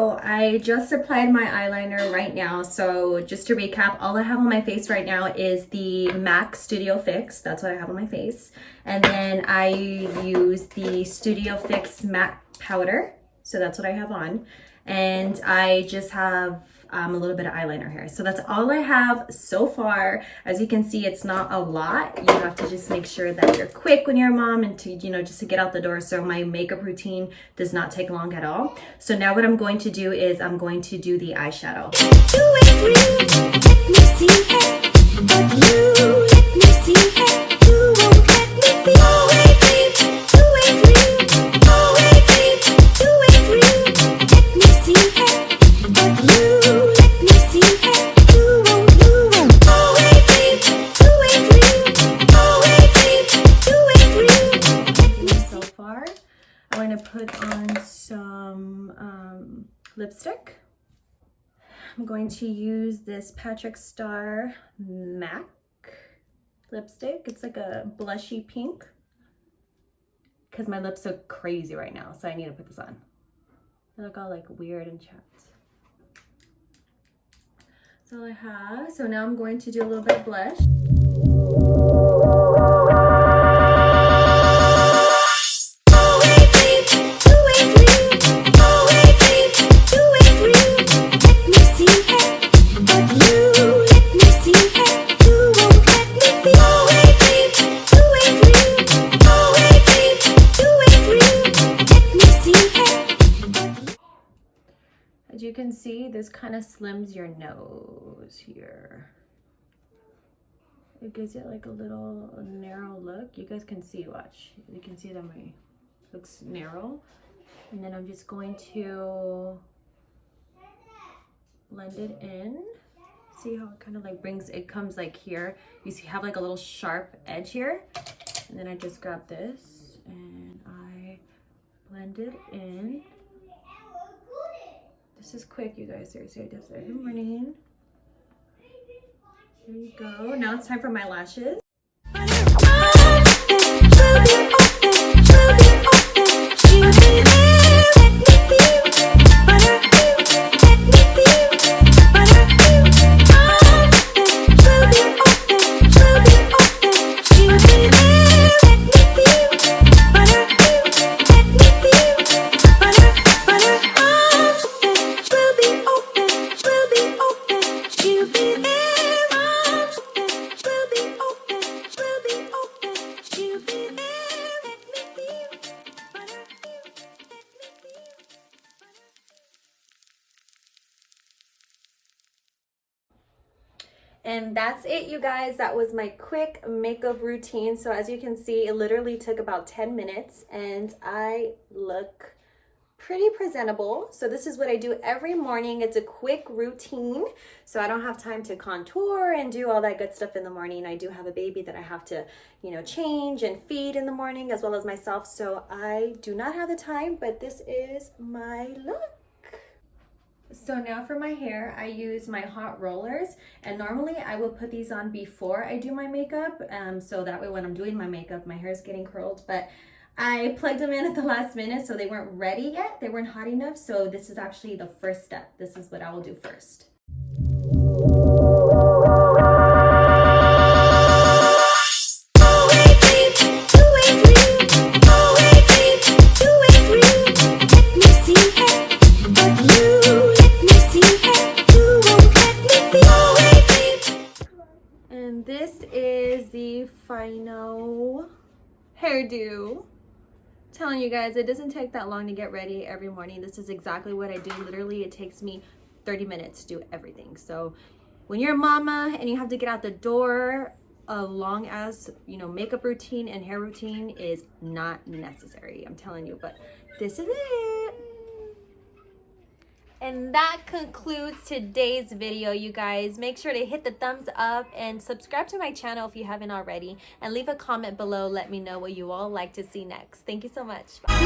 So I just applied my eyeliner right now. So just to recap, all I have on my face right now is the MAC Studio Fix. That's what I have on my face. And then I use the Studio Fix matte powder. So that's what I have on. And I just have a little bit of eyeliner here. So that's all I have so far. As you can see, it's not a lot. You have to just make sure that you're quick when you're a mom and to, just to get out the door. So my makeup routine does not take long at all. So now what I'm going to do is I'm going to do the eyeshadow. Put on some lipstick. I'm going to use this Patric Starrr MAC lipstick. It's like a blushy pink because my lips look crazy right now, so I need to put this on. They look all like weird and chapped. That's all I have. So now I'm going to do a little bit of blush. As you can see, this kind of slims your nose here. It gives it like a little narrow look. You guys can see, watch. You can see that my looks narrow. And then I'm just going to blend it in. See how it kind of like brings, it comes like here. You see, have like a little sharp edge here. And then I just grab this and I blend it in. This is quick, you guys. Seriously, I do this every morning. There you go. Now it's time for my lashes. And that's it, you guys. That was my quick makeup routine. So as you can see, it literally took about 10 minutes and I look pretty presentable. So this is what I do every morning. It's a quick routine. So I don't have time to contour and do all that good stuff in the morning. I do have a baby that I have to, change and feed in the morning as well as myself. So I do not have the time, but this is my look. So now for my hair, I use my hot rollers, and normally I will put these on before I do my makeup, so that way when I'm doing my makeup, my hair is getting curled, but I plugged them in at the last minute, so they weren't ready yet, they weren't hot enough, so this is actually the first step. This is what I will do first. This is the final hairdo. I'm telling you guys, it doesn't take that long to get ready every morning. This is exactly what I do. Literally, it takes me 30 minutes to do everything. So when you're a mama and you have to get out the door, a long as makeup routine and hair routine is not necessary. I'm telling you, but this is it. And that concludes today's video, you guys. Make sure to hit the thumbs up and subscribe to my channel if you haven't already. And leave a comment below. Let me know what you all like to see next. Thank you so much. Bye.